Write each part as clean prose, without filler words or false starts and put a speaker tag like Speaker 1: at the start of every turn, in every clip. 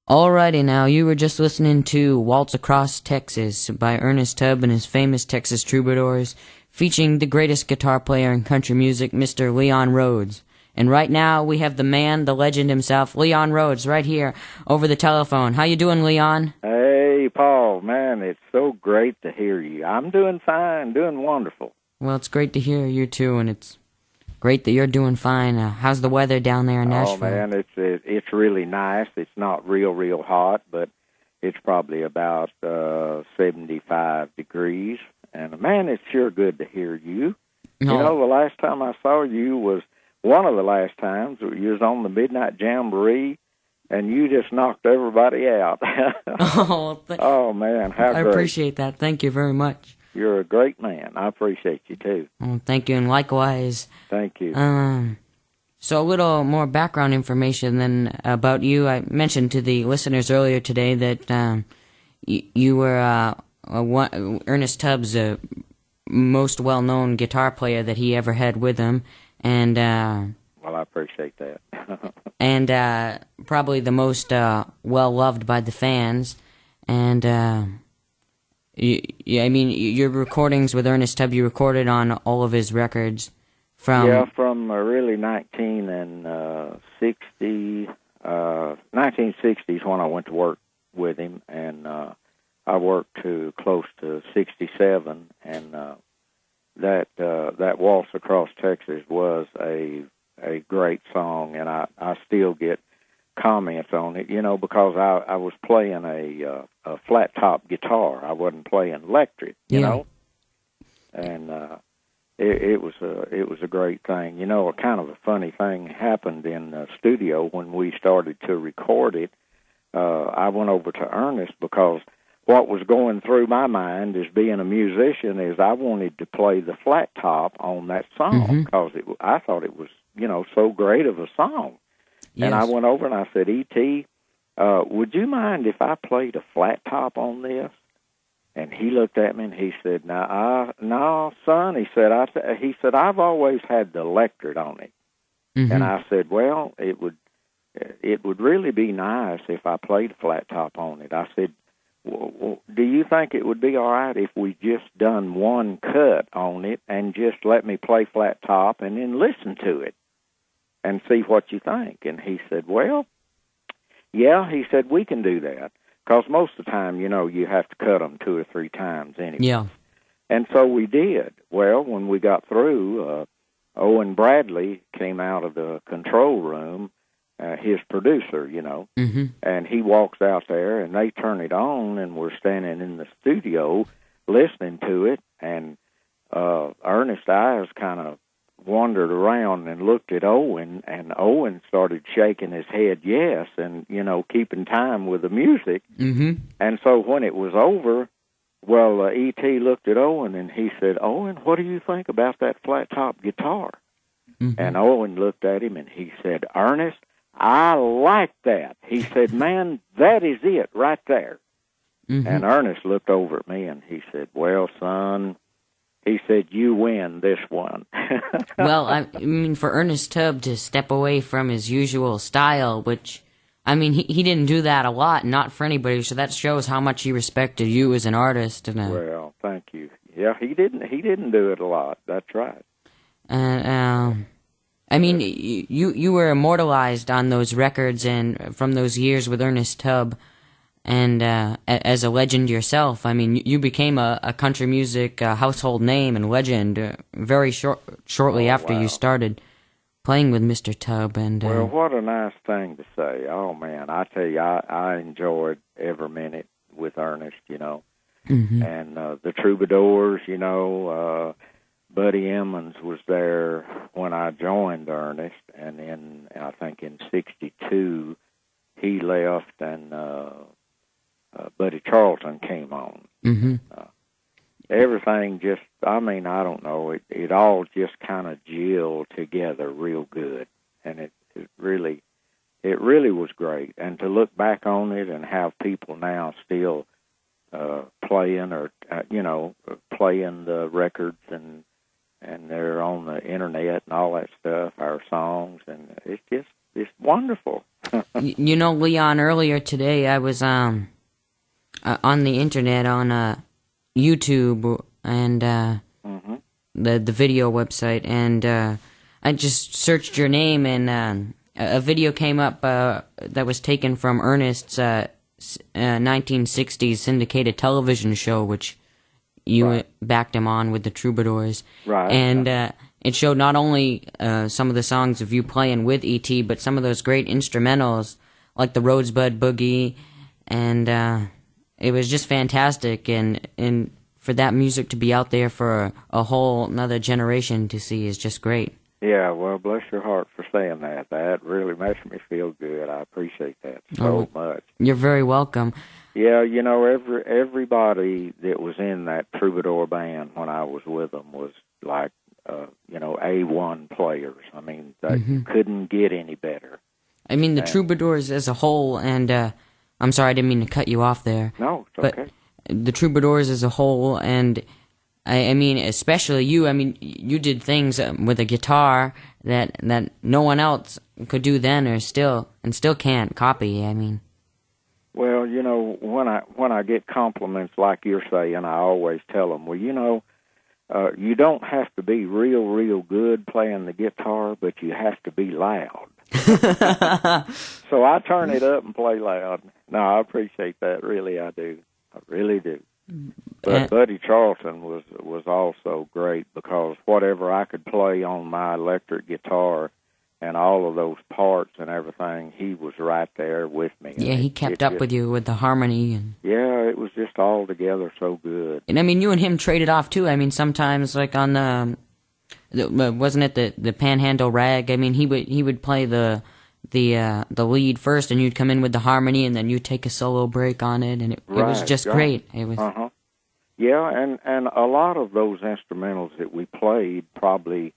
Speaker 1: Alrighty now, you were just listening to Waltz Across Texas by Ernest Tubb and his famous Texas Troubadours, featuring the greatest guitar player in country music, Mr. Leon Rhodes. And right now, we have the man, the legend himself, Leon Rhodes, right here over the telephone. How you doing, Leon?
Speaker 2: Hey, Paul, man, it's so great to hear you. I'm doing fine, doing wonderful.
Speaker 1: Well, it's great to hear you, too, and it's great that you're doing fine. How's the weather down there in Nashville?
Speaker 2: Oh, man, it's really nice. It's not real hot, but it's probably about 75 degrees. And, man, it's sure good to hear you.
Speaker 1: No.
Speaker 2: You know, the last time I saw you was one of the last times. You was on the Midnight Jamboree, and you just knocked everybody out. Oh, man, how great.
Speaker 1: I appreciate that. Thank you very much.
Speaker 2: You're a great man. I appreciate you, too.
Speaker 1: Well, thank you, and likewise.
Speaker 2: Thank you.
Speaker 1: So a little more background information then about you. I mentioned to the listeners earlier today that you were Ernest Tubb's most well-known guitar player that he ever had with him, and
Speaker 2: well, I appreciate that.
Speaker 1: and probably the most well-loved by the fans, and I mean, your recordings with Ernest Tubb, you recorded on all of his records from...
Speaker 2: Yeah, from really 1960s when I went to work with him, and I worked to close to 67, and that Waltz Across Texas was a great song, and I still get comments on it, you know, because I was playing a flat top guitar. I wasn't playing electric, you know, and it was a great thing. You know, a kind of a funny thing happened in the studio when we started to record it. I went over to Ernest because what was going through my mind as being a musician is I wanted to play the flat top on that song because I thought it was, you know, so great of a song.
Speaker 1: Yes.
Speaker 2: And I went over and I said, E.T., would you mind if I played a flat top on this? And he looked at me and he said, no, son. He said, I've always had the electric on it. And I said, well, it would really be nice if I played a flat top on it. I said, well, do you think it would be all right if we just done one cut on it and just let me play flat top and then listen to it and see what you think? And he said, well, yeah, he said, we can do that. Because most of the time, you know, you have to cut them 2 or 3 times anyway.
Speaker 1: Yeah.
Speaker 2: And so we did. Well, when we got through, Owen Bradley came out of the control room, his producer, you know, and he walks out there, and they turn it on, and we're standing in the studio listening to it, and Ernest's eyes kind of wandered around and looked at Owen, and Owen started shaking his head yes, and, you know, keeping time with the music. And so when it was over, well, E.T. looked at Owen, and he said, Owen, what do you think about that flat-top guitar? And Owen looked at him, and he said, Ernest, I like that. He said, man, that is it right there. And Ernest looked over at me, and he said, well, son, he said, you win this one.
Speaker 1: Well, I mean, for Ernest Tubb to step away from his usual style, which, I mean, he didn't do that a lot, not for anybody, so that shows how much he respected you as an artist. And,
Speaker 2: well, thank you. Yeah, he didn't do it a lot. That's right.
Speaker 1: I mean, you were immortalized on those records and from those years with Ernest Tubb, and as a legend yourself. I mean, you became a country music household name and legend very shortly after you started playing with Mr. Tubb. And
Speaker 2: well, what a nice thing to say. Oh man, I tell you, I enjoyed every minute with Ernest. You know, and the Troubadours. You know. Buddy Emmons was there when I joined Ernest, and then I think in '62 he left, and Buddy Charlton came on. Everything just, I mean, I don't know, it all just kind of gelled together real good, and it really was great. And to look back on it and have people now still playing or playing the records and they're on the internet and all that stuff, our songs, and it's wonderful.
Speaker 1: You know, Leon, earlier today I was on the internet on YouTube and the video website, and I just searched your name, and a video came up that was taken from Ernest's 1960s syndicated television show, which you backed him on with the Troubadours.
Speaker 2: Right.
Speaker 1: And it showed not only some of the songs of you playing with E.T., but some of those great instrumentals, like the Rosebud Boogie, and it was just fantastic. And for that music to be out there for a whole another generation to see is just great.
Speaker 2: Yeah, well, bless your heart for saying that. That really makes me feel good. I appreciate that so much.
Speaker 1: You're very welcome.
Speaker 2: Yeah, you know, everybody that was in that Troubadour band when I was with them was like, you know, A1 players. I mean, they couldn't get any better.
Speaker 1: I mean, the Troubadours as a whole, and I'm sorry, I didn't mean to cut you off there.
Speaker 2: No, it's okay.
Speaker 1: The Troubadours as a whole, and I mean, especially you. I mean, you did things with a guitar that no one else could do then, or still can't copy. I mean,
Speaker 2: well, you know, when I get compliments like you're saying, I always tell them, well, you know, you don't have to be real good playing the guitar, but you have to be loud. So I turn it up and play loud. No, I appreciate that. Really, I do. I really do. But Buddy Charlton was also great, because whatever I could play on my electric guitar and all of those parts and everything, he was right there with me.
Speaker 1: Yeah, he kept up with you with the harmony. And
Speaker 2: yeah, it was just all together so good.
Speaker 1: And I mean, you and him traded off too. I mean, sometimes like on wasn't it the Panhandle Rag? I mean, he would play the lead first, and you'd come in with the harmony, and then you'd take a solo break on it, and it was just great. It was.
Speaker 2: Yeah, and a lot of those instrumentals that we played, probably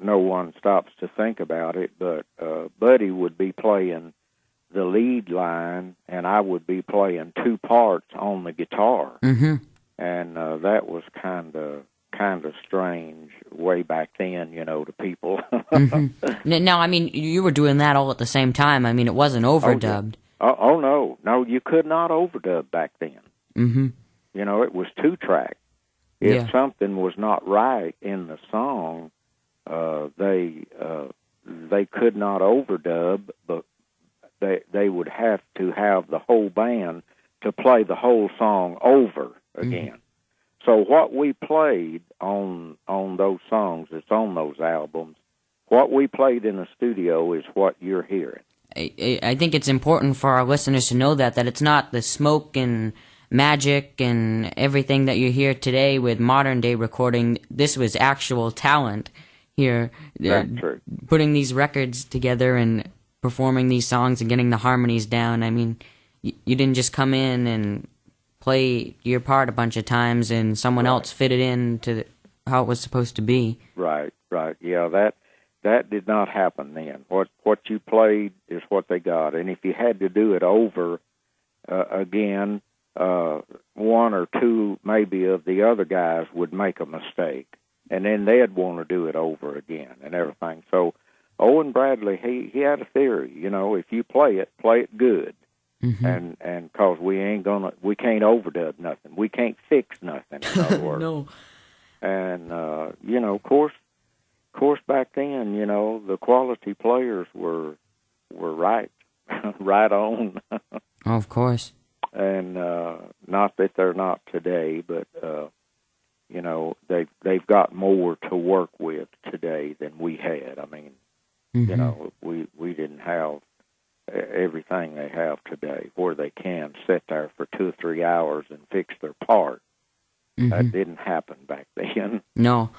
Speaker 2: no one stops to think about it, but Buddy would be playing the lead line, and I would be playing two parts on the guitar, and that was kind of strange way back then, you know, to people.
Speaker 1: Now, I mean, you were doing that all at the same time. I mean, it wasn't overdubbed.
Speaker 2: No, you could not overdub back then. You know, it was 2-track. If something was not right in the song, they could not overdub, but they would have to have the whole band to play the whole song over again. So what we played on those songs, it's on those albums, what we played in the studio is what you're hearing.
Speaker 1: I think it's important for our listeners to know that it's not the smoke and magic and everything that you hear today with modern day recording. This was actual talent here.
Speaker 2: That's true.
Speaker 1: Putting these records together and performing these songs and getting the harmonies down. I mean, you didn't just come in and play your part a bunch of times and someone else fit it in to how it was supposed to be. Right.
Speaker 2: Yeah, that did not happen then. What you played is what they got. And if you had to do it over again, one or two maybe of the other guys would make a mistake, and then they'd want to do it over again and everything. So Owen Bradley, he had a theory, you know, if you play it good. And cause we can't overdub nothing. We can't fix nothing, in other words.
Speaker 1: No.
Speaker 2: And, you know, of course back then, you know, the quality players were right, right on.
Speaker 1: Of course.
Speaker 2: And, not that they're not today, but, you know, they've got more to work with today than we had. I mean, you know, we didn't have everything they have today, where they can sit there for 2 or 3 hours and fix their part. That didn't happen back then.
Speaker 1: No.